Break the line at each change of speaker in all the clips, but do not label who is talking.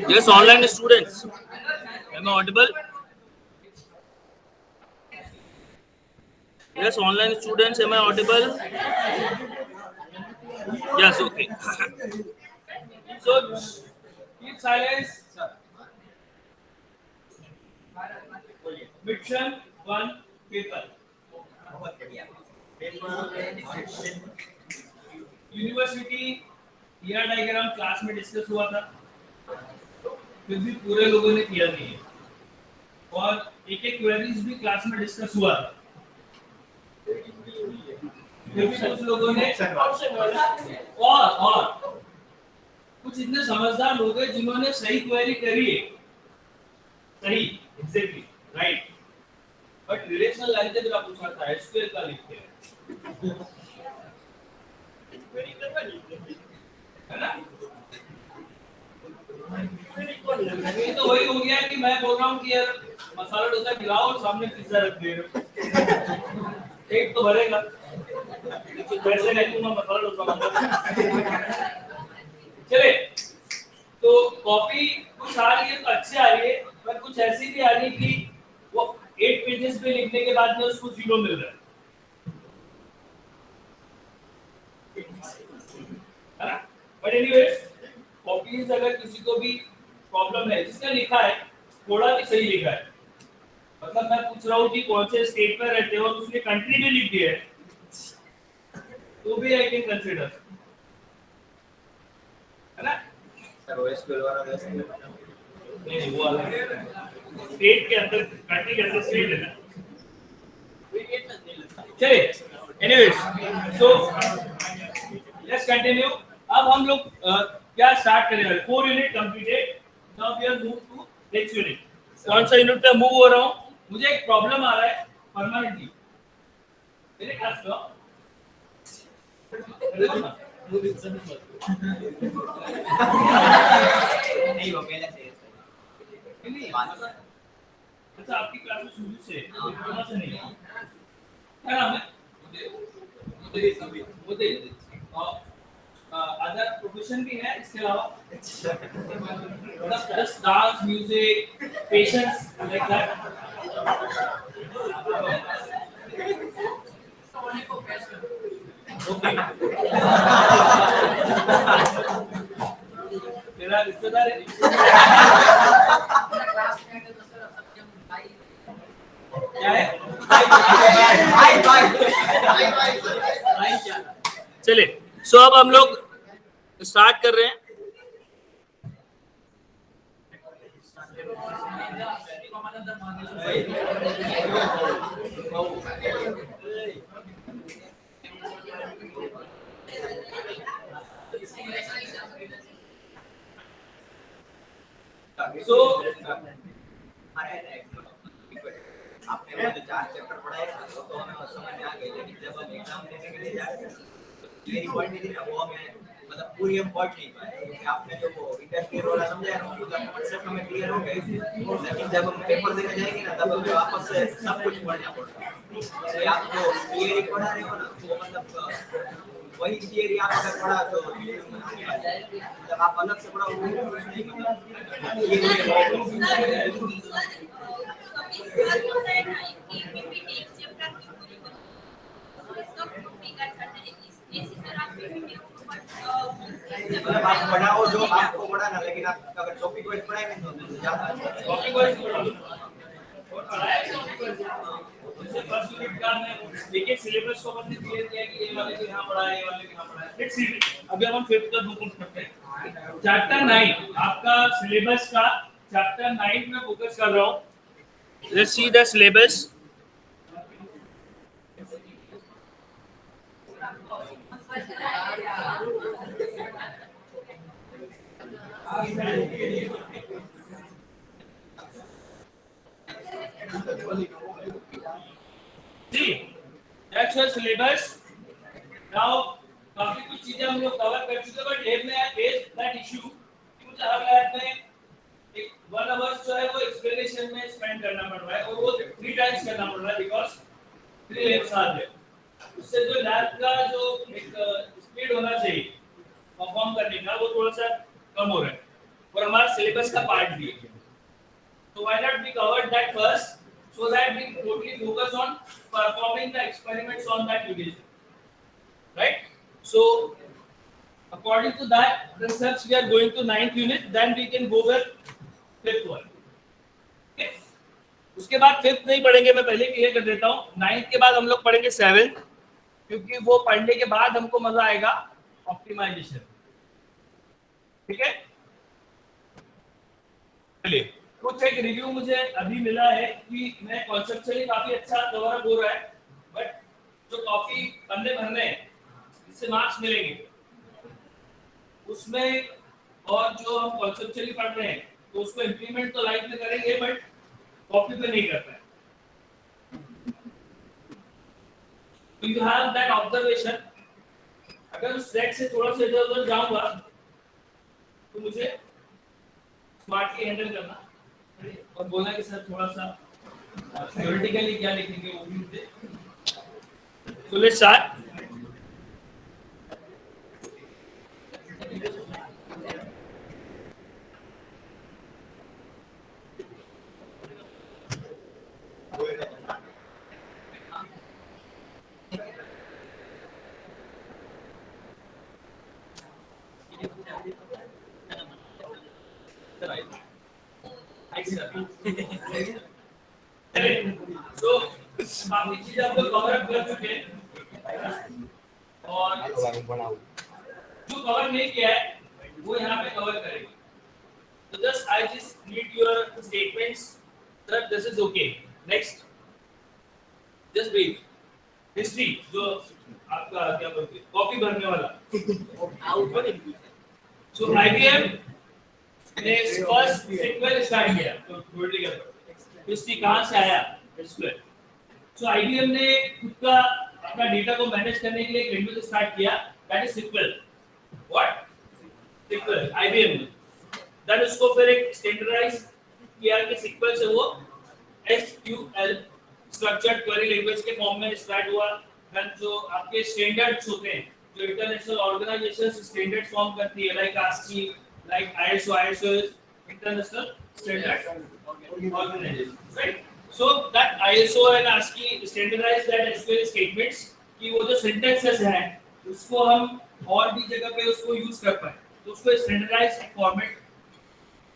Yes, online students. Am I audible? Yes, online students. Am I audible? Yes, okay. So, keep silence. Mission one paper. University year diagram class में discuss हुआ था, फिर भी पूरे लोगों ने किया नहीं है, और एक एक क्वेरीज भी क्लास में डिस्कस हुआ था, फिर भी कुछ लोगों ने और कुछ इतने समझदार लोग हैं जिन्होंने सही क्वेरी करी है, सही exactly right, but relational algebra पूछा था, एसक्यूएल का लिखते हैं, है ना? ये तो वही हो गया कि मैं बोल रहा हूँ कि यार मसाला डोसा खिलाओ और सामने पिज्जा रख दे रहे हो, पेट तो भरेगा, पैसे नहीं दूंगा, मसाला डोसा चले। तो कॉपी कुछ आ रही है तो अच्छी आ रही है, पर कुछ ऐसी भी आ रही है कि वो 8 पेजेस पे लिखने के बाद में उसको 0 मिल रहा है ना? बट एनीवेज, कॉपीज अगर किसी को भी प्रॉब्लम है, जिसने लिखा है थोड़ा भी सही लिखा है, मतलब मैं पूछ रहा हूँ कि कौन से स्टेट में रहते हो और उसने कंट्री भी लिख दी है, तो भी आई कैन कंसीडर, है ना?
सर ओएसक्यूएल वाला वैसे
नहीं, वो अलग है, स्टेट के अंदर, कंट्री के अंदर स्टेट है ना। चलिए, एनीवेज, सो लेट्स कंटिन्यू। अब हम लोग क्या स्टार्ट करने वाले? 4 unit completed, now we are move to next unit. कौन सा यूनिट पे मूव हो रहा हूँ? मुझे एक प्रॉब्लम आ रहा है परमानेंटली मेरे क्लास का,
नहीं वो पहले से
नहीं, अच्छा आपकी क्लास में शुरू से कहाँ से नहीं है? क्या नाम है? मुझे अदर प्रोफेशन भी है इसके अलावा, just dance, music, patience, like that. Okay, तेरा रिश्तेदार है? क्या है? चलिए, सो अब हम लोग स्टार्ट कर रहे हैं। सो
आपने वो जो 4 चैप्टर पढ़ाए तो हमें उस समय में आ गए, लेकिन जब हम एग्जाम देने के लिए जाते हैं तो ये पॉइंट नहीं थी ना, वो हमें मतलब पूरी हम पढ़ नहीं पाए, क्योंकि आपने जो वो इंडस्ट्रियल वाला समझाया ना वो कॉन्सेप्ट हमें क्लियर हो गए, लेकिन जब हम पेपर देने जाएंगे ना तब हमें वापस से सब कुछ पढ़ना पड़ता है। तो आप जो थियरी पढ़ा रहे हो ना वो मतलब वही थियरी आप अगर पढ़ा तो जब आप अलग से पढ़ाओ वो नहीं मतलब आप पढ़ाओ जो आपको पढ़ाना, लेकिन आप अगर टॉपिक वाइज पढ़ाएंगे तो ज्यादा
टॉपिक वाइज और पढ़ाया टॉपिक वाइज। जैसे फर्स्ट यूनिट का मैं एक एक सिलेबस को हमने क्लियर किया कि ये वाले यहाँ पढ़ाया, ये वाले यहाँ पढ़ाया। लेट्स सी, अभी हम 5th का फोकस करते हैं। चैप्टर 9 आपका सिलेबस का, चैप्टर 9 में फोकस कर रहा हूँ। Let's see the syllabus. See, that's your syllabus. Now, काफी कुछ चीजें हम लोग कवर कर चुके हैं, बट लैब में आई फेस दैट इशू कि मुझे हर लैब में एक 1 आवर्स जो है वो एक्सप्लेनेशन में स्पेंड करना पड़ रहा है, और वो 3 टाइम्स करना पड़ रहा है बिकॉज़ 3 लैब्स आ रहे हैं। उससे जो लैब का जो एक स्पीड होना चाहिए परफॉर्म करने का, वो थोड़ा सा कम हो रहा है। और हमारा सिलेबस का पार्ट भी है। So why not we cover that first so that we totally focus on performing the experiments on that unit, right? So according to that, the steps we are going to 9th unit, then we can go with 5th one. Okay? उसके बाद 5th नहीं पढ़ेंगे, मैं पहले clear कर देता हूँ। 9th के बाद हम लोग पढ़ेंगे 7th, क्योंकि वो पढ़ने के बाद हमको मजा आएगा ऑप्टिमाइजेशन। ठीक है, चलिए कुछ एक रिव्यू मुझे अभी मिला है कि मैं कॉन्सेप्चुअली काफी अच्छा कवर अप हो रहा है, बट जो कॉपी पन्ने भरने हैं जिससे मार्क्स मिलेंगे उसमें, और जो हम कॉन्सेप्चुअली पढ़ रहे हैं तो उसको इंप्लीमेंट तो लाइफ में करेंगे बट कॉपी पे नहीं करना है। तो यू हैव दैट ऑब्जर्वेशन। अगर उस ट्रैक से थोड़ा सा इधर उधर जाऊंगा तो मुझे स्मार्टली हैंडल करना और बोलना कि सर थोड़ा सा थ्योरेटिकली क्या लिखेंगे वो भी मुझे। तो लेट्स स्टार्ट। तो काफी चीजें आप लोग कवर अप कर चुके हैं और जो कवर नहीं किया है वो यहाँ पे कवर करेंगे। तो just I just need your statements that this is okay. Next just brief history, जो आपका क्या बोलते हैं कॉपी भरने वाला। सो आईबीएम ने फर्स्ट सीक्वल स्टार्ट किया, तो थोड़ी देर हिस्ट्री कहां से आया SQL। सो आईबीएम ने खुद का अपना डेटा को मैनेज करने के लिए एक लैंग्वेज स्टार्ट किया, that is SQL। What SQL IBM ने देन उसको फिर एक स्टैंडर्डाइज किया कि SQL से वो SQL स्ट्रक्चर्ड क्वेरी लैंग्वेज के फॉर्म में स्टार्ट हुआ। देन जो आपके स्टैंडर्ड्स होते हैं, जो इंटरनेशनल ऑर्गेनाइजेशंस स्टैंडर्ड फॉर्म करती है, like ASCII, like ISO is international standard organization, right? So that ISO and ASCII standardize that SQL statements कि वो जो syntaxes हैं उसको हम और भी जगह पे उसको यूज कर पाए, तो उसको स्टैंडर्डाइज्ड फॉर्मेट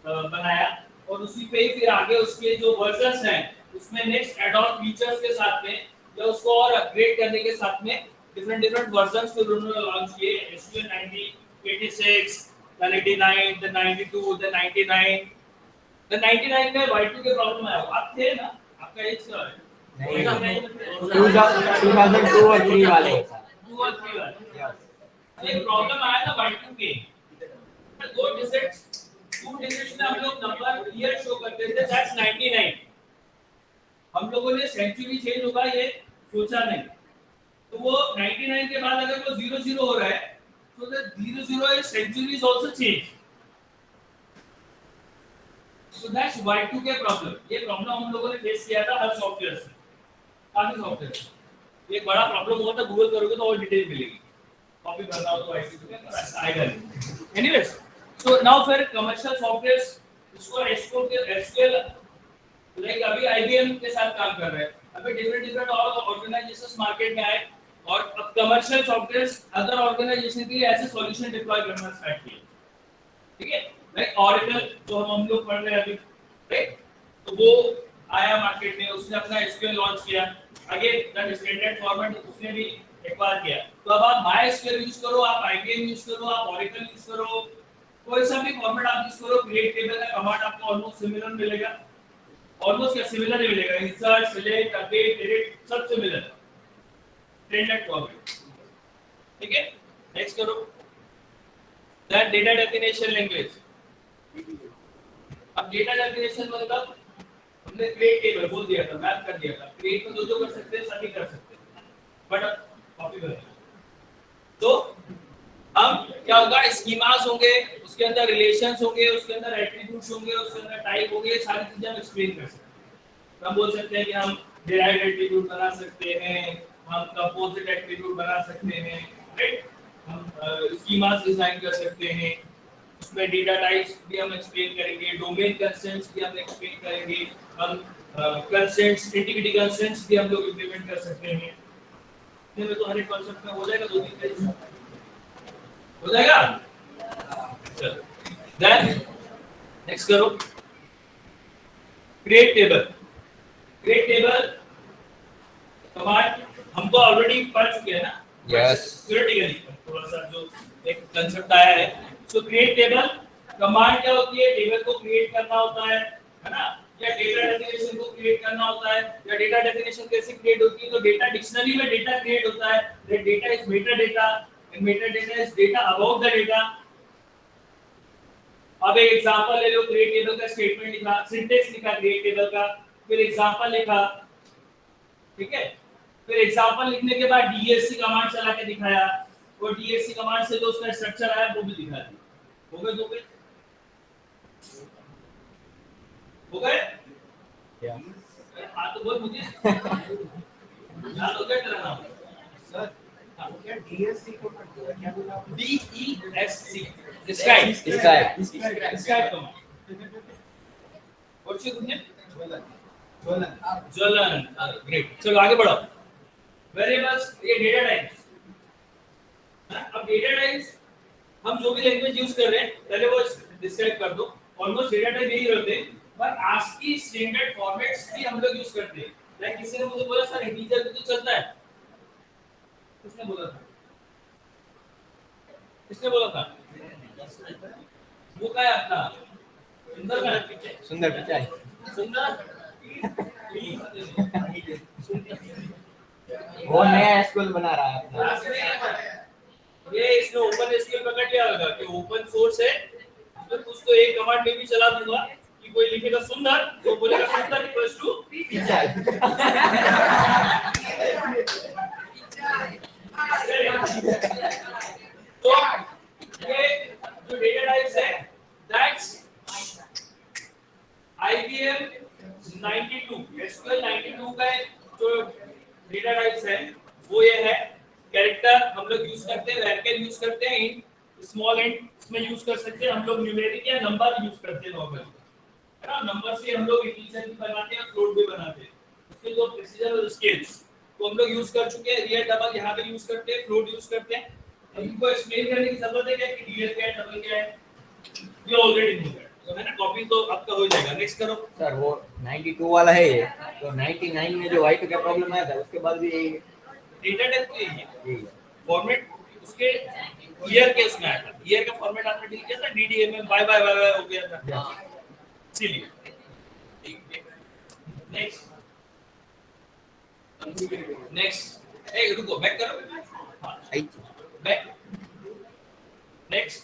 बनाया और उसी पे ही फिर आगे उसके जो वर्जन्स हैं उसमें नेक्स्ट एड ऑन फीचर्स के साथ में या उसको और अपग्रेड करने के साथ में डिफरेंट वर्जन्स फिर उन्होंने लॉन्च किए। SQL 90, 86, the 89, the 92, the 99, the 99 में Y2 के प्रॉब्लम आया। आप थे ना, आपका एज क्या है?
2002 और 3 वाले
2 और 3 वाले ये प्रॉब्लम आया था Y2 के। दो डिजिट्स, 2 डिजिट्स में हम लोग नंबर ईयर शो करते थे, दैट्स 99। हम लोगों ने सेंचुरी चेंज होगा ये सोचा नहीं, तो वो 99 के बाद अगर वो 00 हो रहा है so the 00 is centuries also change, so that's Y2 के प्रॉब्लम। ये प्रॉब्लम हम लोगों ने फेस किया था हर सॉफ्टवेयर से, काफी सॉफ्टवेयर। ये बड़ा प्रॉब्लम हुआ था, गूगल करोगे तो और डिटेल मिलेगी, कॉपी भरना हो तो ऐसे तो आएगा नहीं। एनीवेज, सो नाउ फिर कमर्शियल सॉफ्टवेयर्स इसको SQL लाइक अभी IBM के साथ काम कर रहे हैं, अभी डिफरेंट ऑर्गेनाइजेशंस मार्केट में आए और अब कमर्शियल सॉफ्टवेयर्स अदर ऑर्गेनाइजेशन के लिए ऐसे सॉल्यूशन डिप्लॉय करना स्टार्ट किए। ठीक है, लाइक ऑरेकल जो हम लोग पढ़ रहे हैं अभी, राइट? तो वो आया मार्केट में, उसने अपना SQL लॉन्च किया, अगेन दैट स्टैंडर्ड फॉर्मेट उसने भी एक बार किया। तो अब आप MySQL यूज करो, आप IBM यूज करो, आप ऑरेकल यूज करो, कोई सा भी फॉर्मेट आप यूज करो, क्रिएट टेबल का कमांड आपको ऑलमोस्ट सिमिलर मिलेगा। ऑलमोस्ट क्या सिमिलर ही मिलेगा, इंसर्ट, सिलेक्ट, अपडेट, एडिट सब सिमिलर स्टैंडर्ड फॉर्मेट। ठीक है, नेक्स्ट करो दैट डेटा डेफिनेशन लैंग्वेज। अब डेटा डेफिनेशन मतलब हमने क्रिएट टेबल बोल दिया था, मैप कर दिया था, क्रिएट में जो कर सकते हैं सभी कर सकते हैं, बट अब कॉपी कर। तो अब क्या होगा, स्कीमास होंगे, उसके अंदर रिलेशंस होंगे, उसके अंदर एट्रीब्यूट्स होंगे, उसके अंदर टाइप होंगे, ये सारी चीजें हम एक्सप्लेन कर सकते हैं। तो हम बोल सकते हैं कि हम डिराइव्ड एट्रीब्यूट बना सकते हैं, हम कंपोजिट एट्रीब्यूट बना सकते हैं, राइट? हम स्कीमास डिजाइन कर सकते हैं, उसमें डेटा टाइप्स भी हम एक्सप्लेन करेंगे, डोमेन कंस्ट्रेंट्स भी हम एक्सप्लेन करेंगे, हम कंस्ट्रेंट्स, इंटीग्रिटी कंस्ट्रेंट्स भी हम लोग इंप्लीमेंट कर सकते हैं। इतने में तो हर एक कॉन्सेप्ट में हो जाएगा, 2-3 पेज हो जाएगा। चलो देन नेक्स्ट करो, create table. Create table command हम तो ऑलरेडी पढ़ चुके हैं ना,
यस
थ्योरेटिकली थोड़ा सा जो एक कांसेप्ट आया है। सो क्रिएट टेबल कमांड क्या होती है, टेबल को क्रिएट करना होता है ना, या डेटा डेफिनेशन को क्रिएट करना होता है, या डेटा डेफिनेशन कैसे क्रिएट होती है, तो डेटा डिक्शनरी में डेटा क्रिएट होता है, that data is Meta data and Meta data is data about the data. अब एक एग्जांपल ले लो, क्रिएट टेबल का स्टेटमेंट लिखा, सिंटेक्स लिखा क्रिएट टेबल का, फिर एग्जांपल लिखा, ठीक है, फिर एग्जांपल लिखने के बाद डीएससी कमांड चला के दिखाया, और डीएससी कमांड से जो उसका स्ट्रक्चर आया वो भी दिखा दिया। हो गए 2 पेज? हो गए? हाँ तो बोल मुझे याद हो गया तेरा नाम
सर क्या डीएससी को क्या बोला आपने?
DESC describe command. और से कुछ ज्वलन। ग्रेट, चलो आगे बढ़ो। वेरिएबल्स, ये डेटा टाइप्स। अब डेटा टाइप्स हम जो भी लैंग्वेज यूज कर रहे हैं पहले वो डिस्क्राइब कर दो। ऑलमोस्ट डेटा टाइप यही रहते हैं, पर ASCII स्टैंडर्ड फॉर्मेट्स भी हम लोग यूज करते हैं। लाइक किसी ने मुझे बोला सर इंटीजर भी तो चलता है, किसने बोला था? किसने बोला था? वो क्या है अपना सुंदर का
सुंदर पिचाई
सुंदर
वो नया स्कूल बना रहा है अपना।
ये इसने ओपन एसक्यूएल पकड़ लिया होगा कि ओपन सोर्स है, तो कुछ तो एक कमांड में भी चला दूंगा कि कोई लिखेगा सुंदर तो बोलेगा सुंदर इक्वल्स टू
पिचाई।
तो ये जो डेटा टाइप्स है दैट्स IBM 92 SQL 92 का जो डेटा टाइप्स है वो ये है। कैरेक्टर हम लोग यूज करते हैं, वैरिएबल यूज करते हैं, इन स्मॉल इंट इसमें यूज कर सकते हैं, हम लोग न्यूमेरिक या नंबर यूज करते हैं नॉर्मली, है ना। नंबर से हम लोग इंटीजर भी बनाते हैं, फ्लोट भी बनाते हैं। उसके जो प्रिसीजन और स्केल्स तो हम लोग यूज कर चुके हैं। रियल डबल यहां पे यूज करते हैं, फ्लोट यूज करते हैं। अब इनको एक्सप्लेन करने की जरूरत है क्या कि रियल क्या है, डबल क्या है, ये ऑलरेडी नो है तो है ना। कॉपी तो आपका हो जाएगा। नेक्स्ट करो
सर वो 92 वाला है ये, तो 99 में जो वाई का प्रॉब्लम आया था उसके बाद भी यही
डेटा टाइप तो यही है,
यही है।
फॉर्मेट उसके ईयर के उसमें आया था। ईयर का फॉर्मेट आपने डील किया था, DDMM बाय बाय बाय हो गया था, इसीलिए। नेक्स्ट नेक्स्ट ए रुको, बैक करो, बैक। Next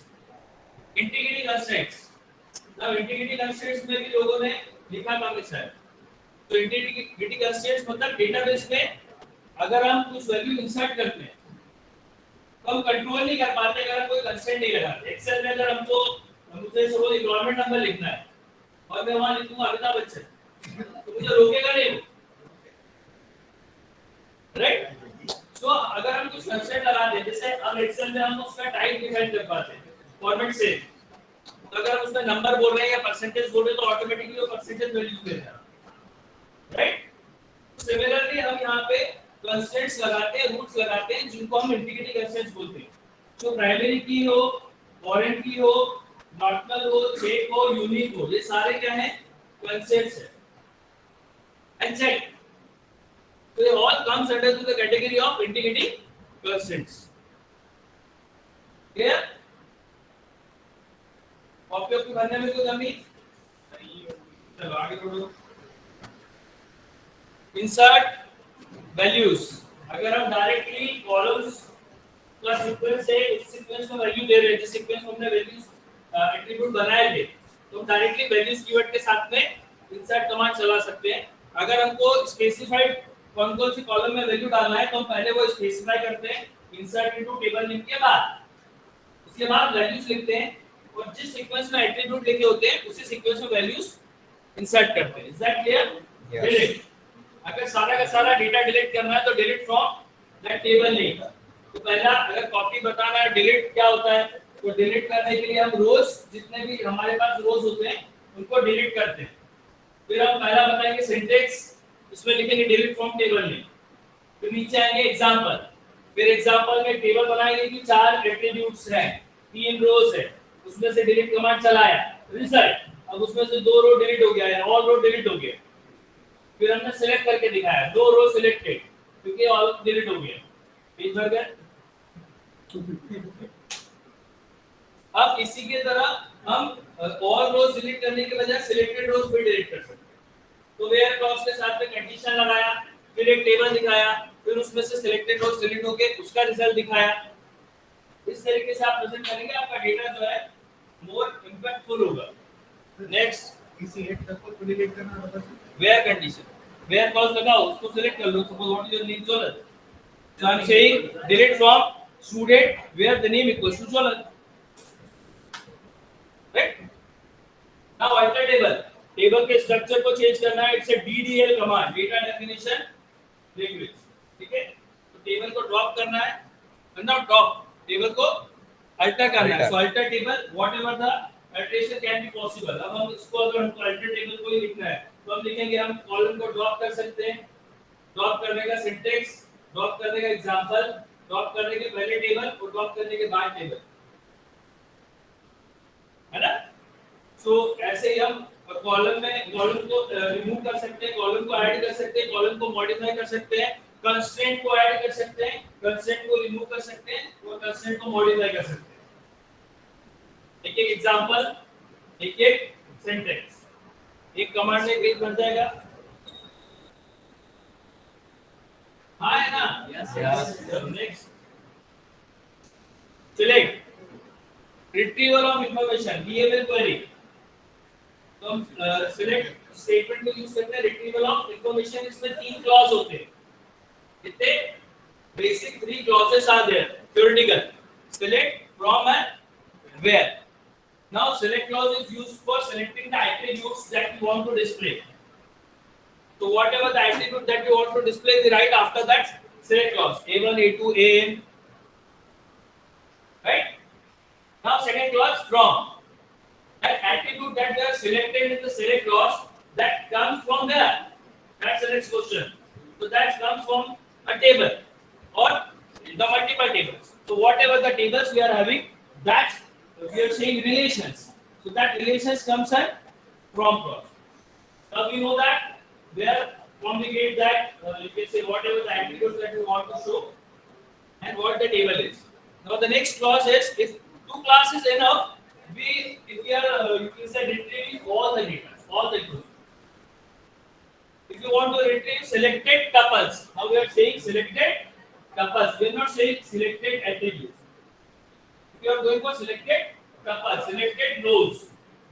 integrity constraints. अब इंटीग्रिटी कंस्ट्रेंट्स में भी लोगों ने लिखा था लिखा है। तो इंटीग्रिटी कंस्ट्रेंट्स मतलब डेटाबेस में अगर हम कुछ वैल्यू इंसर्ट करते हैं तो हम कंट्रोल नहीं कर पाते अगर हम कोई कंस्ट्रेंट नहीं लगाते। एक्सेल में अगर हमको मुझे सपोज एनवायरनमेंट नंबर लिखना है और मैं वहां लिखूंगा अमिताभ बच्चन तो मुझे रोकेगा नहीं, राइट। सो अगर हम कुछ कंस्ट्रेंट लगाते हैं, जैसे अब एक्सेल में हम उसका टाइप डिफाइन कर पाते हैं फॉर्मेट से, तो अगर हम उसमें नंबर बोल रहे हैं या परसेंटेज बोल रहे हैं तो ऑटोमेटिकली वो परसेंटेज वैल्यू देगा, राइट। सिमिलरली हम यहाँ पे कंस्ट्रेंट्स लगाते हैं, रूट्स लगाते हैं जिनको हम इंटीग्रिटी कंस्ट्रेंट्स बोलते हैं। जो प्राइमरी की हो, फॉरेन की हो, नॉर्मल हो, चेक हो, यूनिक हो, ये सारे क्या हैं? कंस्ट्रेंट्स है। And check, so they all comes under to the category of integrity constraints. Clear? Copy of भरने में कोई कमी? चलो आगे बढ़ो। Insert values. अगर हम डायरेक्टली कॉलम्स का सीक्वेंस है, इस सीक्वेंस में वैल्यू दे रहे हैं, जिस सीक्वेंस में हमने वैल्यूज एट्रिब्यूट बनाए थे, तो हम डायरेक्टली वैल्यूज कीवर्ड के साथ में इंसर्ट कमांड चला सकते हैं। अगर हमको स्पेसिफाइड कौन सी कॉलम में वैल्यू डालना है तो हम पहले वो स्पेसिफाई करते हैं इंसर्ट इनटू टेबल नेम के बाद, उसके बाद वैल्यूज लिखते हैं और जिस सीक्वेंस में एट्रिब्यूट लिखे होते हैं उसी सीक्वेंस में वैल्यूज इंसर्ट करते हैं। Is that clear? डिलीट। अगर सारा का सारा डेटा डिलीट करना है तो delete from that table name. तो पहला अगर कॉपी बताना है, डिलीट क्या होता है? तो डिलीट करने के लिए हम रोज जितने भी हमारे पास रोज होते हैं उनको डिलीट करते हैं। फिर हम पहला बताएंगे सिंटेक्स, उसमें लिखेंगे डिलीट फ्रॉम टेबल नेम। फिर नीचे आएंगे एग्जांपल, फिर एग्जांपल में टेबल बनाएंगे कि 4 एट्रीब्यूट्स हैं, 3 रोज है, उसमें से डिलीट कमांड चलाया, रिजल्ट, अब उसमें से 2 रो डिलीट हो गया है, ऑल रो डिलीट हो गया। फिर हमने सिलेक्ट करके दिखाया 2 रो सिलेक्टेड क्योंकि ऑल डिलीट हो गया, पेज भर गया। अब इसी के तरह हम ऑल रोज डिलीट करने के बजाय सिलेक्टेड रोज भी डिलीट कर सकते हैं। तो वेयर क्लॉज के साथ में कंडीशन लगाया, फिर एक टेबल दिखाया, फिर उसमें से सिलेक्टेड रोज डिलीट होके उसका रिजल्ट दिखाया। इस तरीके से आप प्रेजेंट करेंगे, आपका डेटा जो है मोर इंपैक्टफुल होगा। नेक्स्ट,
इसी एक तक को डिलीट करना होगा sir.
Where condition, where clause लगाओ, उसको सिलेक्ट कर लो। Suppose what is your name, Jolan, so I'm saying delete from student where the name equals to Jolan, right? Now alter table, table के स्ट्रक्चर को change करना है, it's a DDL command, data definition language, ठीक है। तो table को drop करना है, नॉट ड्रॉप, टेबल को अल्टर करना है। So alter table whatever the alteration can be possible. अब हम इसको अगर हमको अल्टर टेबल को ही लिखना है तो हम लिखेंगे, हम कॉलम को ड्रॉप कर सकते हैं, ड्रॉप करने का सिंटेक्स, ड्रॉप करने का एग्जांपल, ड्रॉप करने के पहले टेबल और ड्रॉप करने के बाद टेबल, है ना। सो ऐसे ही हम कॉलम में कॉलम को रिमूव कर सकते हैं, कॉलम को ऐड कर सकते हैं, कॉलम को मॉडिफाई कर सकते हैं, कंस्ट्रेंट को ऐड कर सकते हैं, कंस्ट्रेंट को रिमूव कर सकते हैं और कंस्ट्रेंट को मॉडिफाई कर सकते हैं। एक एक एग्जांपल, एक एक सेंटेंस, एक कमांड में पेज बन जाएगा। हाँ है ना?
Yes.
Next, select retrieval of information, DML query. तो हम सिलेक्ट स्टेटमेंट को यूज करते हैं, रिट्रीवल ऑफ इंफॉर्मेशन। इसमें 3 क्लॉज होते हैं, कितने basic 3 clauses are there, theoretical, select, from and where. Now select clause is used for selecting the attributes that you want to display. So whatever the attribute that you want to display, the right after that select clause, A1, A2, AN, right? Now second clause, from. That attribute that they are selected in the select clause, that comes from there. That's the next question. So that comes from a table or the multiple tables. So whatever the tables we are having, that we are saying relations. So that relations comes at from clause. Now we know that where from we get that you can say whatever the attributes that we want to show and what the table is. Now the next clause is, if 2 classes enough, if we are you can say retrieving all the data, all the groups. If you want to retrieve selected tuples, now we are saying selected tuples. We are not saying selected attributes. If you are going for selected tuples, selected rows,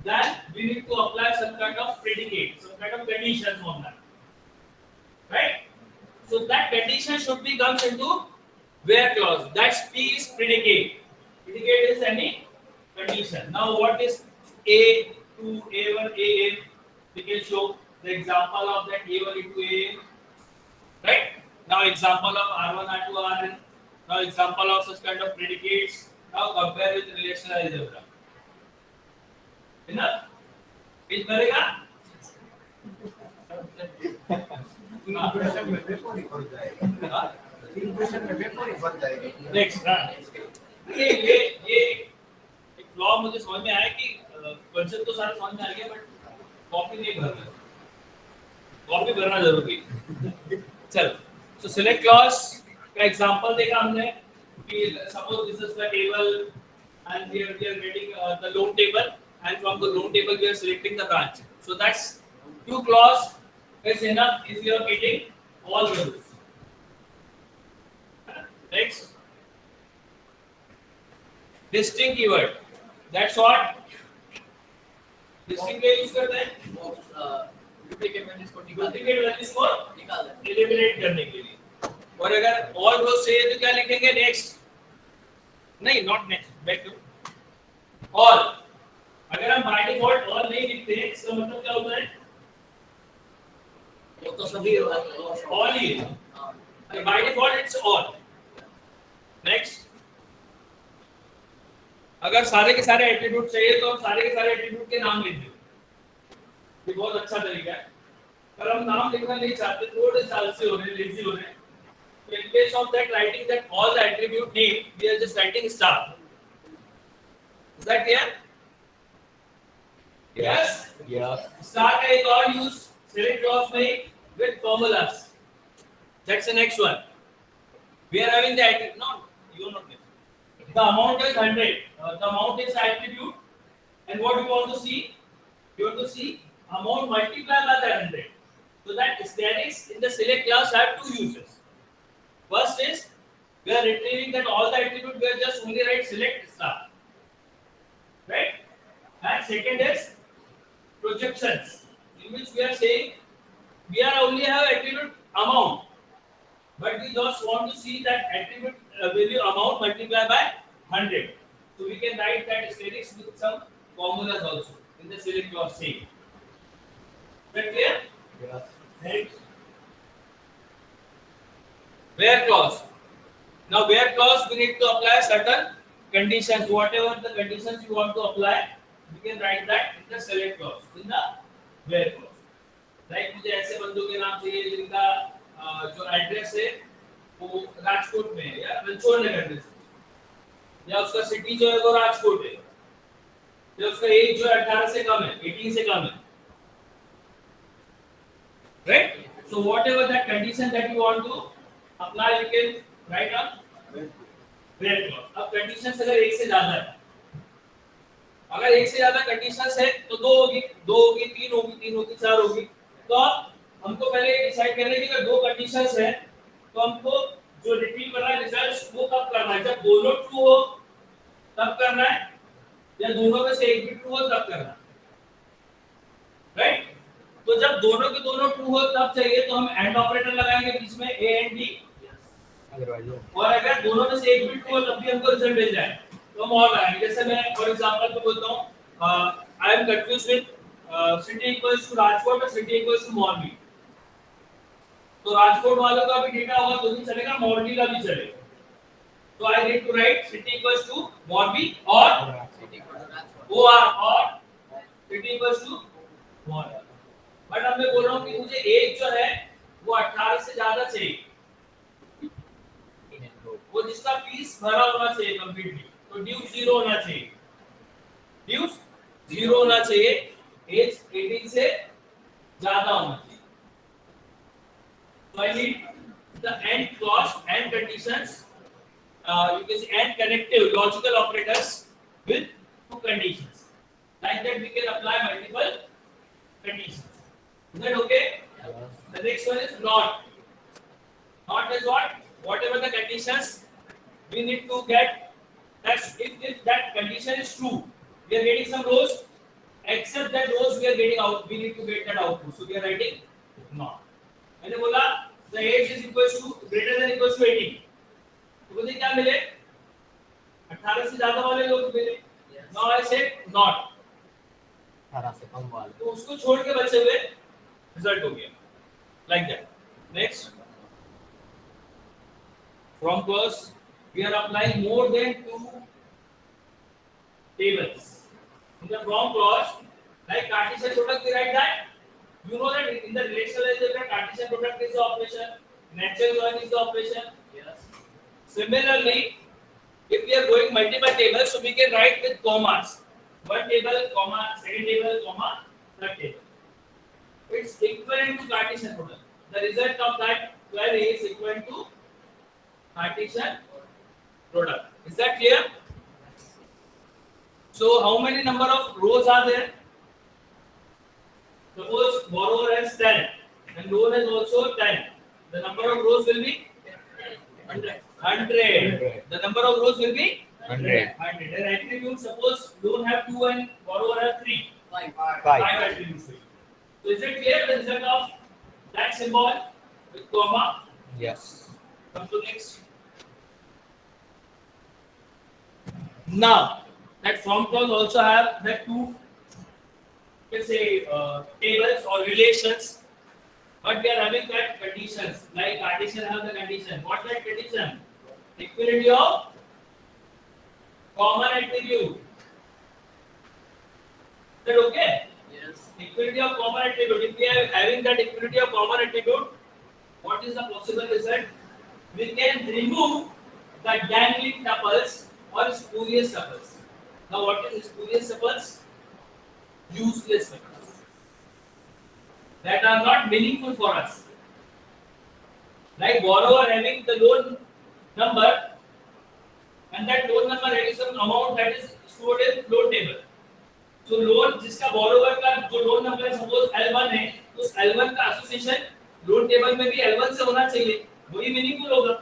then we need to apply some kind of predicate, some kind of conditions on that, right? So that condition should be comes into where clause. That's P is predicate. Predicate is any condition. Now what is A2, A1, AN? We can show the example of that A1 into AN, right? Now example of R1, R2, Rn. Now example of such kind of predicates. Now compare with relational algebra. Enough? Which बनेगा?
Impression में paper ही भर जाएगा। Impression में paper ही भर जाएगा।
Next, ये एक flaw मुझे समझ में आया कि कंसेप्ट तो सारा समझ में आ गया, बट कॉपी नहीं भर रहा। कॉपी भरना जरूरी है। चलो, so select clause का एग्जांपल देखा हमने कि suppose this is the table and here we are getting the loan table, and from the loan table we are selecting the branch. So that's 2 clause is enough if you are getting all the rules. Next, distinct keyword. That's what distinct के use करते हैं
duplicate values को निकाल
duplicate values को
दें।
Eliminate करने के लिए। और अगर ऑल रोज चाहिए तो क्या लिखेंगे? नेक्स्ट, नहीं not next, back to all. अगर हम बाय डिफॉल्ट ऑल नहीं लिखते हैं, इसका मतलब क्या होता है?
वो तो सभी
ऑल ही है। By default it's all. Next, अगर सारे के सारे एट्रीब्यूट चाहिए तो हम सारे के सारे एट्रीब्यूट के नाम लिख दें, ये बहुत अच्छा तरीका है। पर हम नाम लिखना नहीं चाहते, थोड़े से आलसी हो रहे हैं, लेजी हो रहे हैं, तो in case of that writing that all the attribute name, we are just writing star. Is that clear? Yes.
Yes.
Star का एक और use select clause में with formulas. That's the next one. We are having the attribute. No, you are not there. The amount is 100. The amount is the attribute. And what you want to see? You want to see amount multiplied by the 100. So that asterisks in the select class have two uses. First is we are retrieving that all the attribute we are just only write select star. Right? And second is projections, in which we are saying we are only have attribute amount, but we just want to see that attribute value amount multiplied by 100. So we can write that asterisk with some formulas also in the select clause same. Is that clear?
Yes.
Next. Where clause. Now where clause we need to apply certain conditions. Whatever the conditions you want to apply, we can write that in the select clause, in the where clause. Like मुझे ऐसे बंदों के नाम चाहिए जिनका जो address है वो राजकोट में है या रणछोड़ नगर में, या उसका सिटी जो है वो राजकोट है, या उसका एज जो है 18 से कम है, 18 से कम है. Right? So whatever that condition that you want to apply, you can write on where clause. अब conditions अगर एक से ज्यादा है, अगर एक से ज्यादा conditions है तो दो होगी, तीन होगी, चार होगी. तो हमको पहले डिसाइड करना है कि अगर दो conditions है तो हमको जो रिट्रीव करना है रिजल्ट वो कब करना है, जब दोनों ट्रू हो तब करना है, या दोनों में से एक भी ट्रू हो तब करना है. राइट? तो जब दोनों के दोनों ट्रू हो तब चाहिए तो हम एंड ऑपरेटर लगाएंगे बीच में ए एंड डी, और अगर दोनों में से एक भी ट्रू हो तब भी हमको रिजल्ट मिल जाए तो हम और लगाएंगे. जैसे मैं फॉर एग्जांपल तो बोलता हूं I am confuse with city equals to Rajkot और सिटी इक्वल्स टू मॉर्बी. तो राजकोट वालों का भी डेटा होगा तो भी चलेगा, मॉर्बी का भी चलेगा. तो I need to write city equals to Morbi और ओआर और city equals to Morbi. But अब मैं बोल रहा हूं कि मुझे एज जो है वो 18 से ज्यादा चाहिए, वो जिसका फीस भरा होना चाहिए कंप्लीटली, तो ड्यूज 0 होना चाहिए, ड्यूज 0 होना चाहिए, एज 18 से ज्यादा होना चाहिए. So I need the AND clause and conditions, you can say AND connective logical operators with two conditions. Like that we can apply multiple conditions. Is that okay?
Yes.
The next one is not. Not is what? Whatever the conditions we need to get. That's if that condition is true, we are getting some rows. Except that rows we are getting out, we need to get that output. So we are writing not. मैंने बोला the age is equals to greater than equals to 18. तो मुझे क्या मिले? 18 से ज्यादा वाले लोग मिले. Now I said not.
18 से कम वाले.
तो उसको छोड़ के बचे हुए रिजल्ट हो गया. Like that. Next. From clause we are applying more than two tables. In the from clause, like Cartesian product, we write that. You know that in the relational algebra, Cartesian product is the operation, natural join is the operation. Yes. Similarly, if we are going multiple tables, so we can write with commas. One table, comma, second table, comma, third table. It's equivalent to Cartesian product. The result of that 12 is equivalent to Cartesian product. Is that clear? So how many number of rows are there? Suppose borrower has 10 and loan has also 10. The number of rows will be 100. The number of rows will be
100.
And attribute, suppose loan have 2 and borrower have 3. 5
5.
attributes. So is it clear the result of that symbol with comma?
Yes.
Come to next. Now that from clause also have the two, you can say tables or relations, but we are having that conditions. Like Cartesian have the condition. What that condition? Equality of common attribute. Is that okay?
Yes.
Equality of common attribute. If we are having that equality of common attribute, what is the possible result? We can remove the dangling tuples or spurious tuples. Now, what is spurious tuples? Useless tuples that are not meaningful for us. Like borrower having the loan number, and that loan number having some amount that is stored in loan table. तो loan जिसका borrower का जो loan number है suppose L1 है, तो उस L1 का association loan table में भी L1 से होना चाहिए, वही मीनिंगफुल होगा।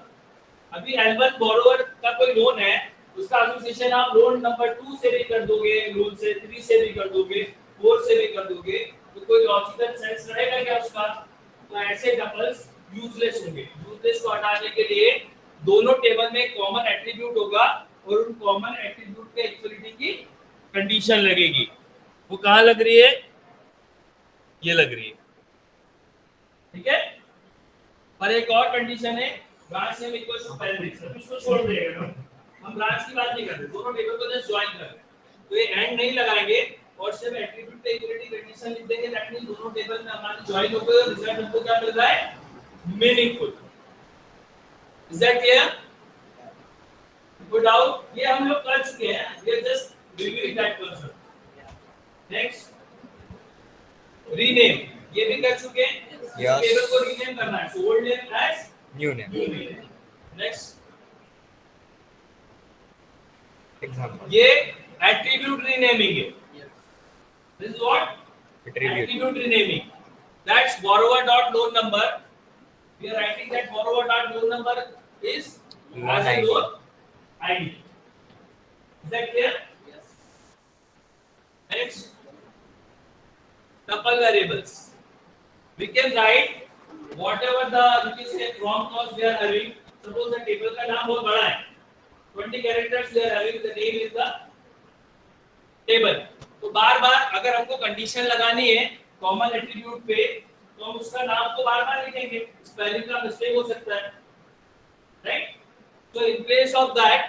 अभी L1 borrower का कोई लोन है, उसका एसोसिएशन आप लोन नंबर 2 से भी कर दोगे, लोन से 3 से भी कर दोगे, 4 से भी कर दोगे, तो कोई लॉजिकल सेंस रहेगा क्या उसका? तो ऐसे टपल्स यूजलेस होंगे। यूजलेस को हटाने के लिए दोनों टेबल में कॉमन एट्रीब्यूट होगा और उन कॉमन एट्रीब्यूट पे इक्वलिटी की कंडीशन लगेगी। वो कहाँ लग रही है? ये लग रही है, ठीक है। पर एक और कंडीशन है, branch name equals to parent. सब इसको छोड़ देगा ना, हम ब्रांच की बात नहीं कर रहे, दोनों टेबल को जस्ट ज्वाइन कर रहे हैं। तो ये एंड नहीं लगाएंगे और सिर्फ एट्रीब्यूट पे इक्वलिटी कंडीशन लिख देंगे। दैट मींस दोनों टेबल में हमारी ज्वाइन हो गई और रिजल्ट हमको क्या मिल रहा है? Meaningful. Is that clear? Good out. ये हम लोग कर चुके हैं, we are just reviewing that concept. Next, rename, ये भी कर चुके हैं।
Yes.
टेबल को रीनेम करना है, so old name as
new name.
Next,
example
ये एट्रीब्यूट रीनेमिंग है। This is what?
Attribute.
Attribute renaming. That's borrower dot loan number. We are writing that borrower dot loan number is
Loan
as a
ID.
loan ID. Is that clear?
Yes.
Next, tuple variables. We can write whatever the from clause we are having. Suppose the table का नाम बहुत बड़ा है, 20 characters we are having. The name is the table. तो बार-बार अगर हमको condition लगानी है कॉमन एट्रीब्यूट पे, तो हम उसका नाम को बार-बार लिखेंगे, स्पेलिंग का मिस्टेक हो सकता है, right? So in place of that,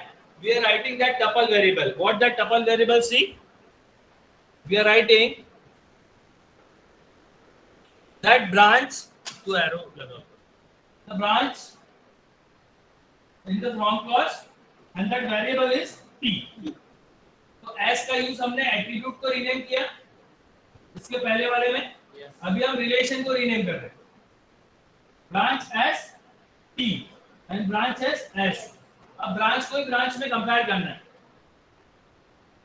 we are writing that tuple variable. What that tuple variable? See, we are writing that branch to arrow लगाओ. The branch in the from clause and that variable is t. तो S का use हमने attribute को rename किया इसके पहले वाले में।
Yes.
अभी हम रिलेशन को रीनेम कर रहे हैं, branch S T and branch S. अब ब्रांच को ही ब्रांच में कंपेयर करना है।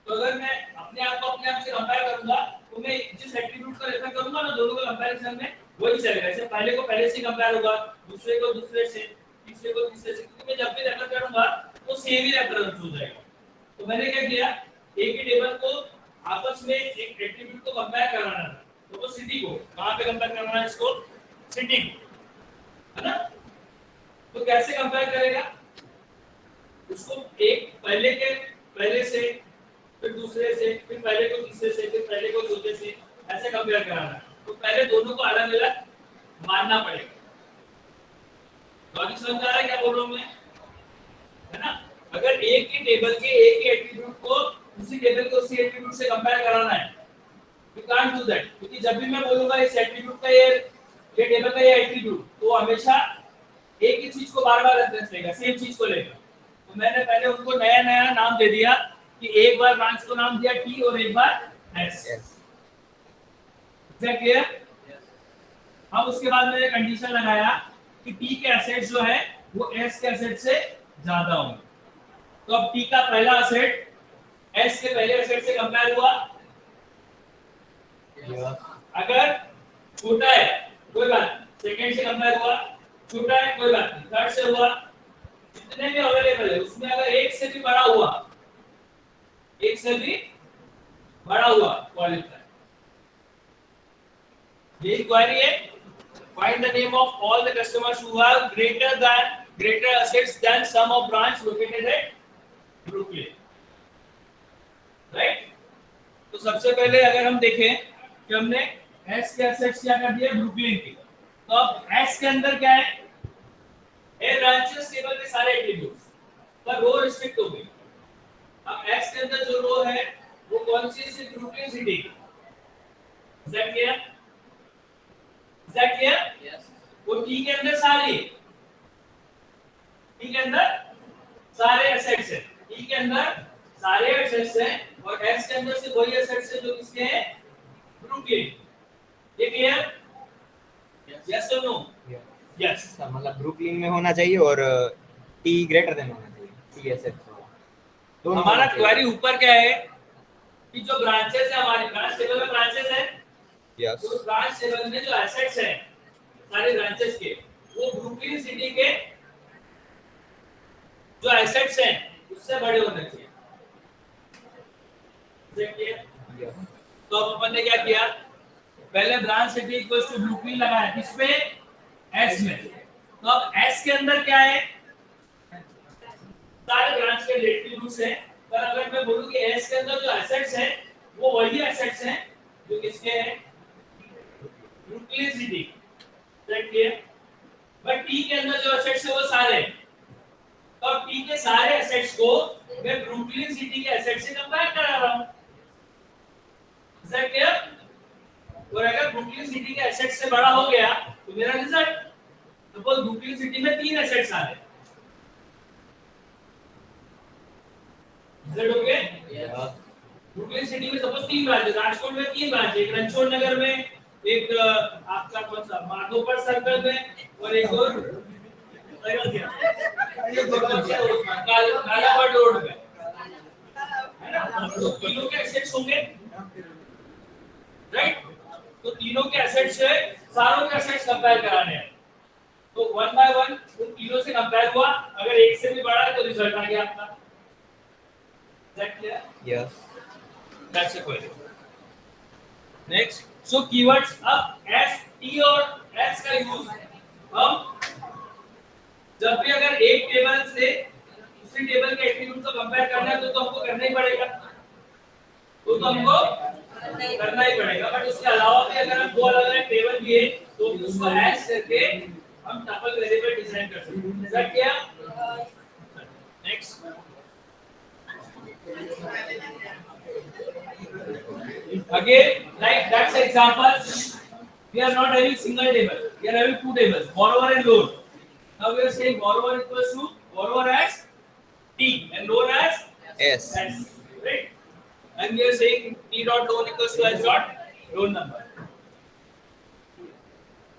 तो अगर मैं अपने आप को अपने आप से कंपेयर करूंगा, तो मैं जिस एट्रीब्यूट को रेफर करूंगा ना, दोनों को कंपैरिजन में वही चलेगा। जैसे पहले को पहले से कंपेयर होगा, दूसरे को दूसरे से, तीसरे को तीसरे से, क्योंकि मैं जब भी रेफर करूंगा तो सेम ही रेफरेंस हो जाएगा। तो मैंने क्या किया, एक ही टेबल को आपस में एक एट्रीब्यूट को कंपेयर कराना था। तो वो सिटी को कहां पे कंपेयर करना है? इसको सिटी को, है ना? तो कैसे कंपेयर करेगा? उसको एक पहले से, फिर दूसरे से, फिर पहले को तीसरे से, फिर पहले को चौथे से, ऐसे कंपेयर कराना है। तो पहले दोनों को अलग अलग मानना पड़ेगा। लॉजिक समझ आ रहा है क्या बोल रहा हूं मैं? है ना? अगर एक ही टेबल के एक ही एट्रीब्यूट को दूसरी टेबल को उसी एट्रीब्यूट से कंपेयर कराना है, यू कांट डू दैट। क्योंकि जब भी मैं बोलूंगा इस एट्रीब्यूट का ये टेबल का ये एट्रीब्यूट, तो हमेशा एक ही चीज को बार-बार रेफरेंस लेगा, सेम चीज को लेगा। तो मैंने पहले उनको नया नाम दे दिया कि एक बार ब्रांच को नाम दिया टी और एक बार एस। Is clear? अब उसके बाद मैंने कंडीशन लगाया कि टी के एसेट्स जो है वो एस के एसेट से ज्यादा होंगे। तो अब टी का पहला एसेट एस के पहले एसेट से कंपेयर हुआ। अगर छोटा है कोई बात, सेकंड से कंपेयर हुआ, छोटा है कोई बात नहीं, थर्ड से हुआ, जितने भी अवेलेबल है उसमें अगर एक से भी बड़ा हुआ, एक से भी बड़ा हुआ क्वालिफाई। ये क्वेरी है, find the name of all the customers who have greater assets than sum of branch located at Brooklyn, right? तो सबसे पहले अगर हम देखें कि हमने S के एसेट्स क्या कर दिए ब्रुकलिन के, तो अब S के अंदर क्या है? ए ब्रांचेस टेबल के सारे एट्रीब्यूट्स पर रो रिस्ट्रिक्ट हो गई। अब x के अंदर जो रो है वो कौन सी सी Brooklyn city? Is that clear? Is that clear? Yes. वो t के अंदर सारी, t के अंदर सारे एसेट्स हैं, t के अंदर सारे एसेट्स हैं और s के अंदर से वही एसेट्स हैं जो किसके हैं? ब्रुकलिन। ये क्लियर? यस और नो? यस।
मतलब ब्रुकलिन में होना चाहिए और टी ग्रेटर देन होना चाहिए, टी एसेट्स
तो हमारा क्वेरी ऊपर क्या है कि जो ब्रांचेस है हमारी ब्रांच टेबल में ब्रांचेस है,
यस,
तो ब्रांच टेबल में जो एसेट्स हैं सारे ब्रांचेस के वो ब्रुकलिन सिटी के जो एसेट्स हैं उससे बड़े होने चाहिए। देखिए तो अब अपन ने क्या किया, पहले branch city equals to Brooklyn लगाया किसमें? एस में। तो अब एस के अंदर क्या है? सारे ब्रांच के रिलेटिव रूट्स हैं, पर अगर मैं बोलूं कि एस के अंदर जो एसेट्स हैं वो वही एसेट्स हैं जो किसके हैं? Brooklyn city. देखिए बट टी के अंदर जो एसेट्स है वो सारे हैं। तो अब टी के सारे एसेट्स को मैं ब्रुकलिन सिटी के एसेट्स से कंपेयर करा रहा हूं। Is that clear? और अगर ब्रुकलिन सिटी के एसेट्स से बड़ा हो गया तो मेरा रिजल्ट, सपोज ब्रुकलिन सिटी में 3 एसेट्स आ रहे हैं, रिजल्ट हो गया? ब्रुकलिन सिटी में सपोज 3 ब्रांच, राजकोट में 3 ब्रांच, एक रणछोड़ नगर में, एक आपका कौन सा माधोपुर सर्कल में और एक और कालाबाड़ रोड में, है ना? तो तीनों के एसेट्स होंगे, राइट? तो तीनों के एसेट्स से सारों के एसेट्स कंपेयर कराने हैं। तो 1 बाय 1 उन तीनों से कंपेयर हुआ, अगर एक से भी बड़ा है तो रिजल्ट आ गया आपका। That clear?
Yes,
that's a query. Next, so keywords, अब s t और s का यूज हम जब भी अगर एक टेबल से दूसरी टेबल के एट्रीब्यूट को कंपेयर करना है तो हमको करना ही पड़ेगा, तो हमको करना ही पड़ेगा। बट उसके अलावा भी अगर हम दो अलग अलग टेबल दिए तो उसको ऐड करके हम टपल वेरिएबल डिजाइन कर सकते हैं। सर क्या? Next, again like that's an example, we are not having single table, we are having two tables, borrower and loan. Now we are saying borrower equals to borrower as t and loan as
S.
Right? And we are saying t dot loan equals to s dot loan number.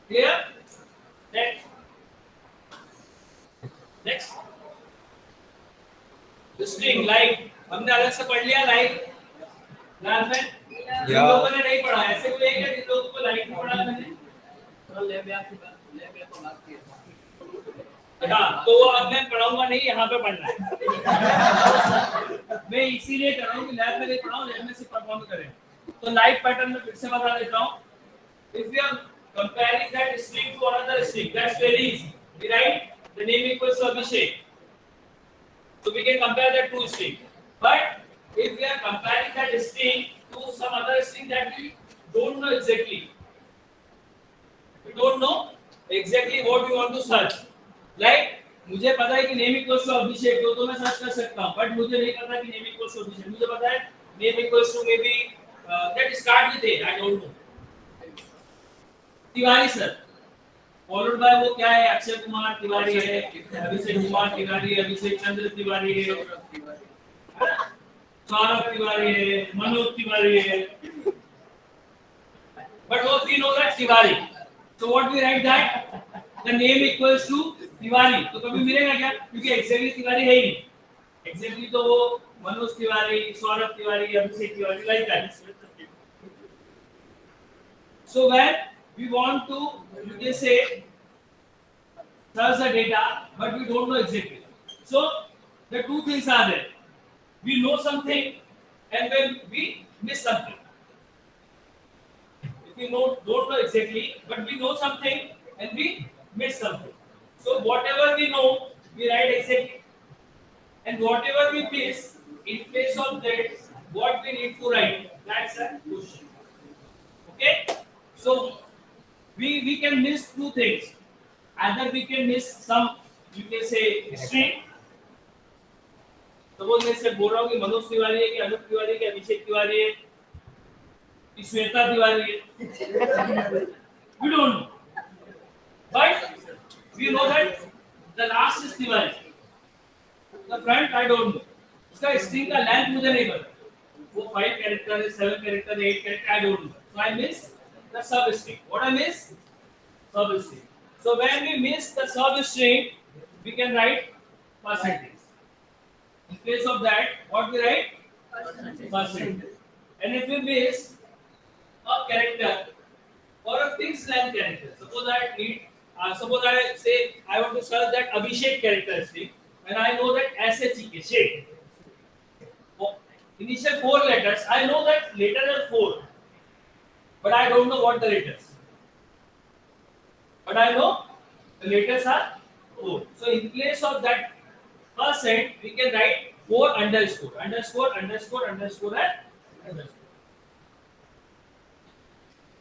Clear? Next. Next. The string like हमने अलग से पढ़ लिया like, ध्यान में जिन लोगों ने नहीं पढ़ा, ऐसे कोई है क्या जिन लोगों को लाइक नहीं पढ़ा मैंने? तो ले गया तो बात की। हाँ, तो वो अब मैं पढ़ाऊंगा नहीं, यहाँ पे पढ़ना है। मैं इसीलिए कर रहा हूँ कि लैब में नहीं पढ़ाऊँ, लैब में से परफॉर्म करें। तो लाइक पैटर्न में फिर से बता देता हूँ। If we are comparing that string to another string, that's very easy. We write the name equals to Abhishek, so we can compare that two string. But if we are comparing that string to some other string that we don't know exactly, we don't know exactly what we want to search. Like मुझे पता है कि name equals to Abhishek, तो मैं search कर सकता हूँ. But मुझे नहीं पता कि name equals to Abhishek. मुझे पता है name equals to maybe that start with A. I don't know. Tiwari sir, followed by वो क्या है? अक्षय कुमार तिवारी है, अभिषेक कुमार तिवारी है, अभिषेक चंद्र तिवारी है, सौरभ तिवारी है, मनोज तिवारी है, but वो तीनों का Tiwari. So what we write that the name equals to Tiwari. तो कभी मिलेगा क्या? क्योंकि exactly तिवारी है ही नहीं. Exactly तो वो Manoj Tiwari, Saurabh Tiwari, Abhishek Tiwari like that. So when we want to, you can say, search the data, but we don't know exactly. So the two things are there. We know something and when we miss something. If we don't know exactly, but we know something and we miss something. So whatever we know, we write exactly. And whatever we miss, in place of that, what we need to write, that's a question. Okay? So we can miss two things. Either we can miss some, you can say string, suppose मैं इससे बोल रहा हूँ कि मनोज तिवारी है कि अनूप तिवारी है कि अभिषेक तिवारी है कि श्वेता तिवारी है, we don't know, but we know that the last is Tiwari, the front I don't know, उसका स्ट्रिंग का लेंथ मुझे नहीं पता, वो 5 कैरेक्टर है, 7 कैरेक्टर है, 8 character, I don't know, so I miss the substring. What I miss? Substring. So when we miss the substring, we can write percentage. In place of that, what we write? Percentage. And if we miss a character or a fixed length character, suppose I say I want to search that Abhishek characteristic, and I know that SHEK, shake. Initial 4 letters, I know that letters are 4, but I don't know what the letters. But I know the letters are 4. So in place of that percent, we can write 4 underscore and underscore.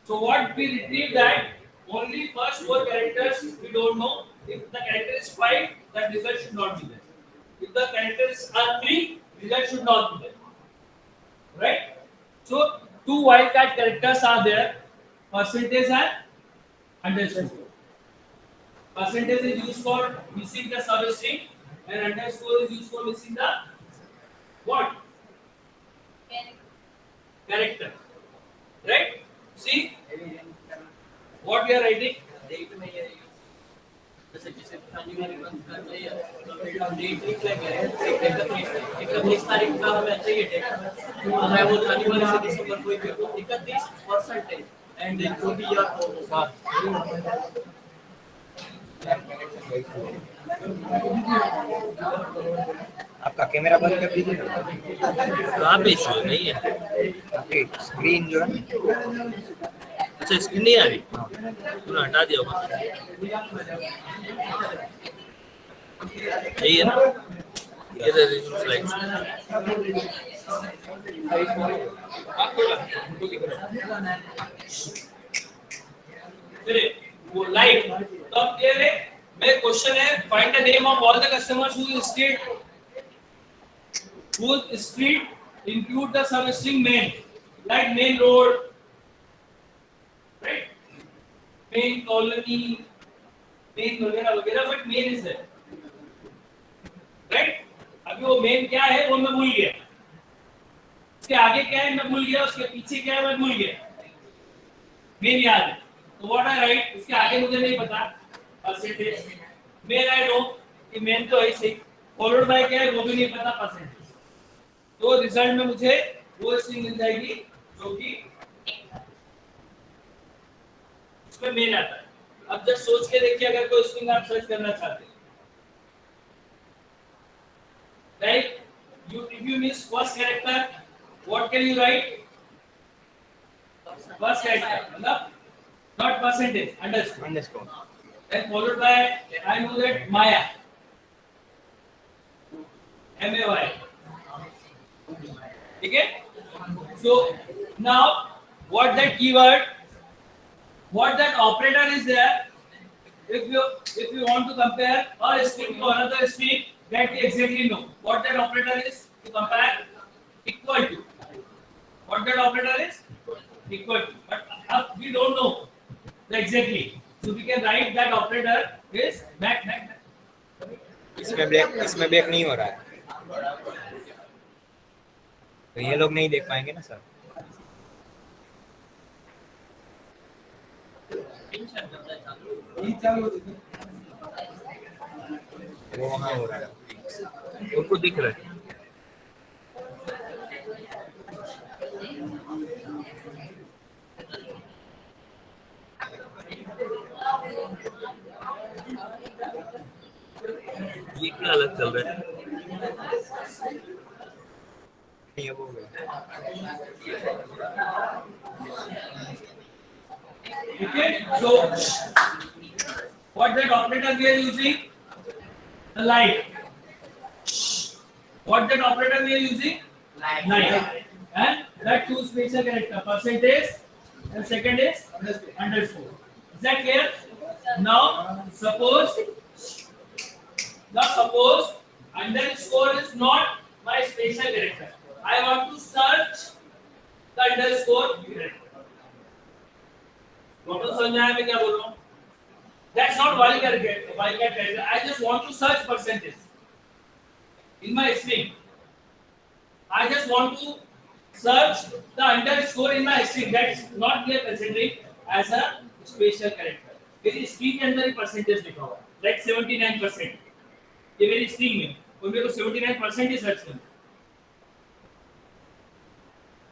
So what we retrieve that only first 4 characters we don't know. If the character is 5, that result should not be there. If the characters are 3, result should not be there. Right? So 2 wildcard characters are there, percentage and underscore. Percentage is used for missing the substring and underscore is used for missing the what? Character. Right? See what we are writing?
जैसे किसी खाने में का चाहिए तो फिर हम date लिख लेंगे, एकदम 31 तारीख का हमें चाहिए डेट, हमें वो जनवरी से दिसंबर कोई भी 31% एंड जो भी ईयर होगा।
आपका कैमरा बंद कर दीजिए।
कहाँ पे इशू है? नहीं है,
आपकी स्क्रीन जो है
अच्छा स्क्रीन नहीं आ रही, पूरा हटा दिया होगा, यही है ना, ये स्लाइड
वो लाइक तो अब क्लियर है। मेरा क्वेश्चन है find the name of all the customers whose street include the substring main, like main road, right, main colony, main वगैरह वगैरह, but main is there, right? अभी वो main क्या है वो मैं भूल गया, उसके आगे क्या है मैं भूल गया, उसके पीछे क्या है मैं भूल गया, main याद है तो what I write, उसके आगे मुझे नहीं पता, percentage, main I know कि main तो ऐसे ही, followed by क्या है वो भी नहीं पता, percentage। तो रिजल्ट में मुझे वो स्ट्रिंग मिल जाएगी जो कि इसमें मेन आता है। अब जस्ट सोच के देखिए अगर कोई स्ट्रिंग आप सर्च करना चाहते हैं, like if you miss first character, what can you write? First character मतलब not percentage, underscore, then followed by I know that Maya, MAY, okay? So now what that keyword, what that operator is there, if you want to compare a string to another string, that you exactly know what that operator is to compare, equal to, what that operator is equal to, but we don't know exactly, so we can write that operator is back.
इसमें break नहीं हो रहा है तो ये लोग नहीं देख पाएंगे ना सर। वो वहाँ हो रहा है,
उनको दिख रहा है। ये क्या अलग चल रहा है?
नहीं अब हो गया।
Okay, so what that operator we are using? The light. What that operator we are using? Light. And that two special character, percentage, and second is underscore. Is that clear? Now suppose underscore is not my special character. I want to search the underscore character. Total समझ आया मैं क्या बोल रहा हूँ? That's not wildcat character. I just want to search percentage in my string. I just want to search the underscore in my string. That's not we are considering as a special character. मेरी string के अंदर ही percentage लिखा हुआ है, like 79%. ये मेरी string में, और मेरे को 79% ही search करना है.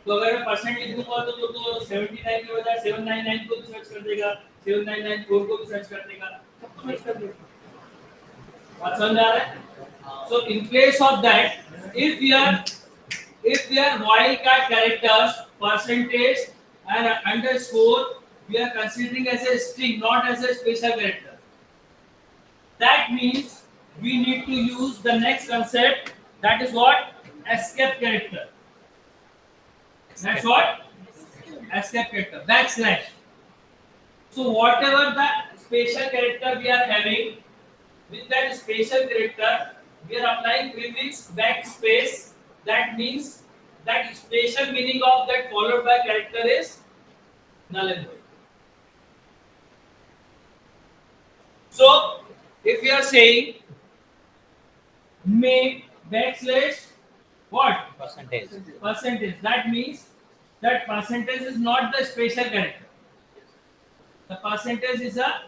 तो अगर मैं परसेंट लिख दूंगा तो 79 के बजाय 799 को भी सर्च कर देगा, 7994 को भी सर्च कर देगा, सबको सर्च कर देगा. बात समझ आ रहा है? So in place of that, if we are wildcat characters, percentage and underscore, we are considering as a string, not as a special character. That means we need to use the next concept, that is what? Escape character. That's what? Escape character. Backslash. So whatever the special character we are having, with that special character, we are applying prefix backspace. That means that special meaning of that followed by character is null and void. So if we are saying make backslash what? Percentage. That means that percentage is not the special character. The percentage is a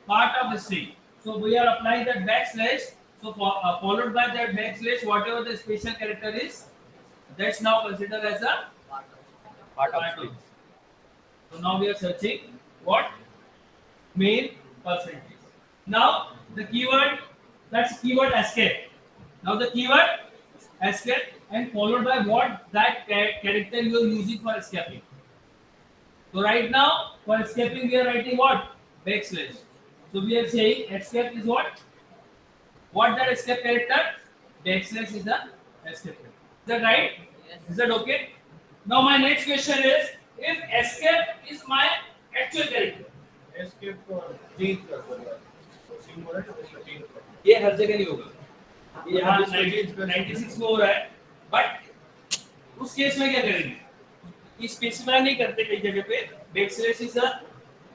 part of the string. So we are applying that backslash. So followed by that backslash, whatever the special character is, that's now considered as a part of string. So now we are searching what? Main percentage. Now the keyword, that's keyword escape. Now the keyword escape and followed by what? That character you are using for escaping. So right now for escaping we are writing what? Backslash. So we are saying escape is what? What that escape character? Backslash is the escape character. Is that right?
Yes.
Is that okay? Now my next question is, if escape is my actual character,
escape को change कर दो. Symbol है तो उसको change कर.
ये हर जगह नहीं होगा. ये यहाँ 96 में हो रहा है, बट उस केस में क्या करेंगे? ये स्पेसिफाई नहीं करते कई जगह पे. Backslash is a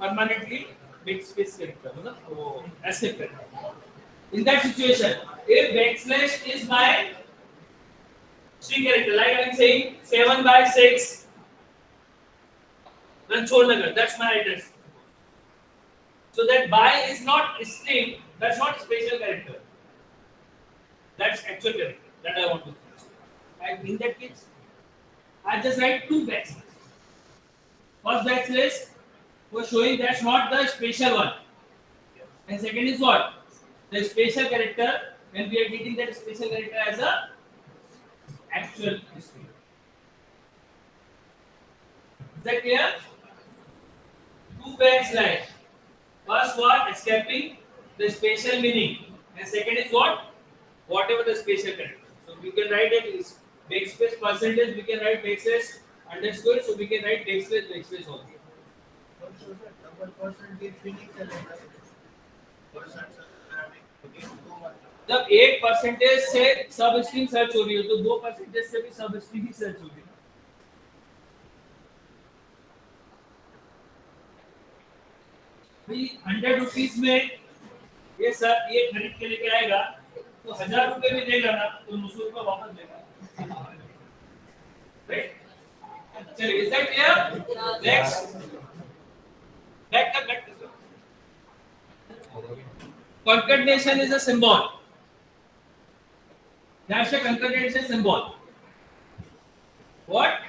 permanently backspace character, मतलब वो एस्केप करता. In that situation, if backslash is my string character, like I am saying 7/6, Ranchornagar, that's my address. So that by is not string, that's not special character. That's actual character that I want to use. And in that case, I just write two backslash. First backslash was showing that's not the special one. And second is what? The special character, when we are treating that special character as a actual string. Is that clear? Two backslash. First what? Escaping the special meaning. And second is what? Whatever the special character. So we can write it is backspace percentage, we can write backslash underscore, so we can write backslash also.
Also double percentage feeling चलेगा. Percent
जब 1% से सब string search हो रही है तो 2% से भी सब स्ट्रिंग ही सर्च होगी. भाई 100 रुपीस में ये सर ये खरीद के लेके आएगा तो 1000 रुपए भी देगा ना तो 900 रुपए वापस देगा. राइट? चलिए, is that clear? Next back. Concatenation is a symbol. That's a concatenation symbol. What?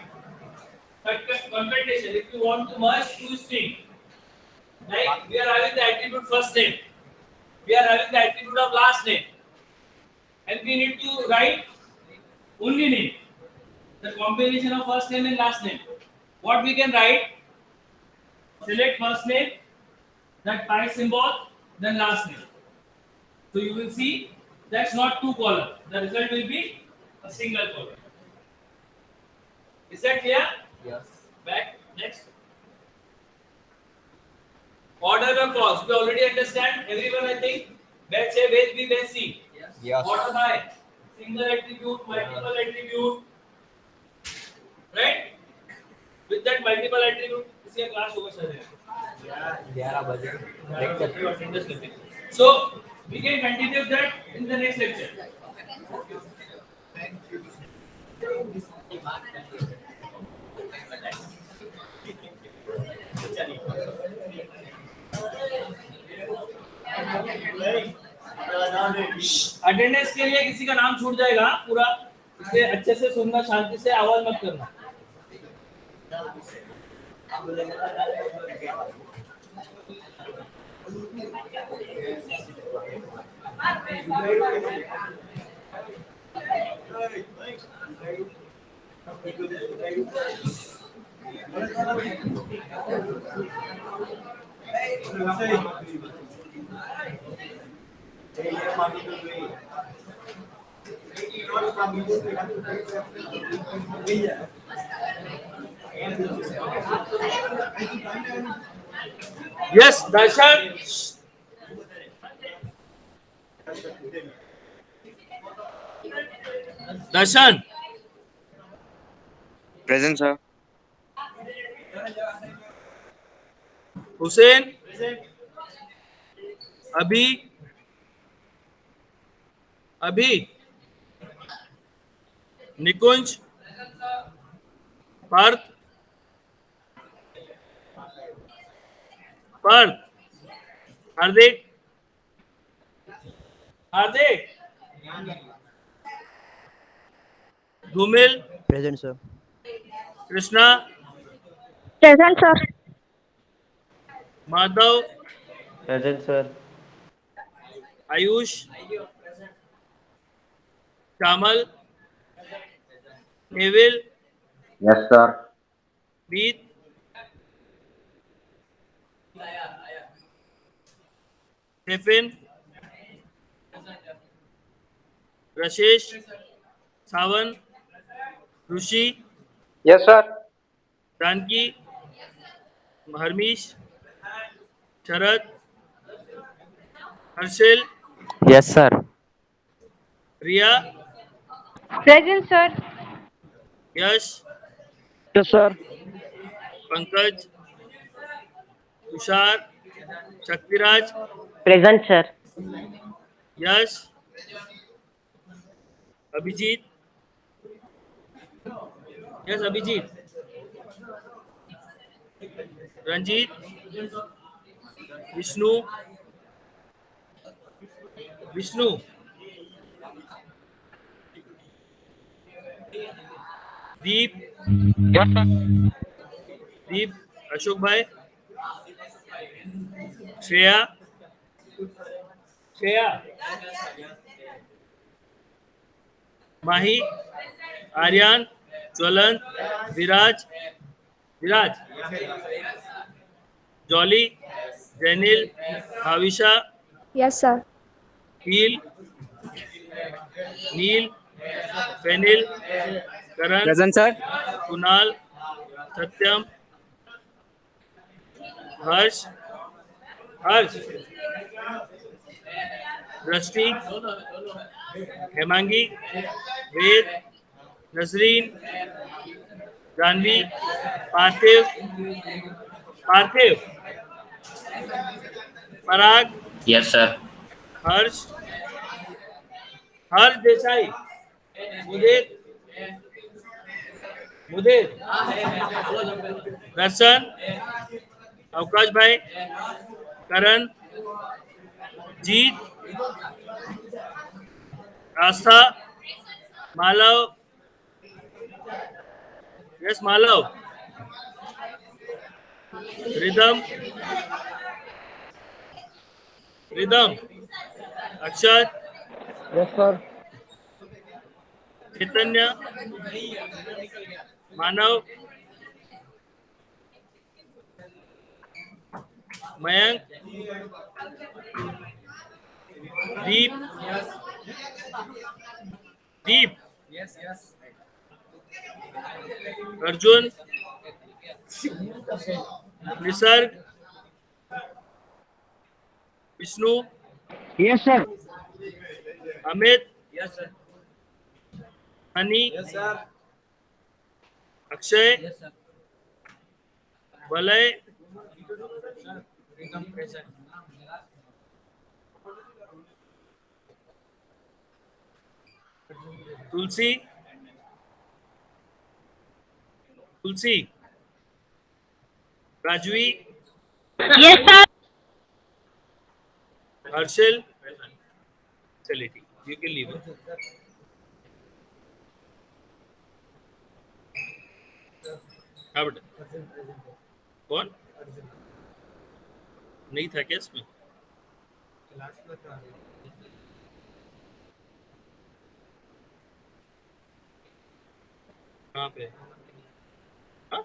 Concatenation. If you want to merge two strings, like we are having the attribute first name, we are having the attribute of last name, and we need to write only name, the combination of first name and last name. What we can write? Select first name, that pi symbol, then last name. So you will see that's not two columns. The result will be a single column. Is that clear?
Yes.
Back. Next. Order of clause. We already understand. Everyone, I think. Batch A, batch B, batch C.
Yes.
Order by. single attribute, multiple attribute, right? With that multiple attribute, इसका class होगा शायद
11 बजे lecture.
So we can continue that in the next lecture. Attendance के लिए किसी का नाम छूट जाएगा पूरा, इसलिए अच्छे से सुनना, शांति से, आवाज मत करना। Yes, Darshan. Darshan.
Present, sir.
Hussein. अभी निकुंज, पार्थ, हार्दिक, Dhumil,
Present, sir.
Krishna,
Present, sir.
Madhav,
Present, sir.
Ayush, Shyamal, Nevil,
Yes, sir.
Meet, Stefin, Rashesh, Savan, Rishi,
Yes, sir.
Janki, Harmish, Sharad, Harshil,
Yes, sir.
Riya,
Present, sir.
Yash,
Yes, sir.
Pankaj, Tushar, Shaktiraj,
Present, sir.
Yash, Abhijit, Ranjit, Vishnu, Deep, Ashok bhai, Shreya, Mahi, Aryan, Jwalan, Viraj, Jolly, Jainil, Bhavisha,
Yes, sir.
Neel, Fenil, Karan,
Present, sir.
Kunal, Satyam, Harsh, Drishti, Hemangi, वेद, नसरीन, जानवी, पार्थिव, पराग,
Yes, sir.
हर्ष देसाई, मुदित, Darshan, Avkash bhai, Karan, Jeet, Astha, Malav, Malav, Ridham, Akshat,
Yes, sir.
Chaitanya, Manav, Mayank, Deep, Arjun, Nisarg, Vishnu,
Yes, sir.
Amit, Honey,
yes sir.
Akshay,
Yes, sir.
Valay,
Become present.
Tulsi, Tulsi, Rajvi,
Yes, sir.
Harshal, चलिए ठीक, you can leave. हाँ बेटा, कौन नहीं था क्या इसमें? कहाँ पे? हाँ?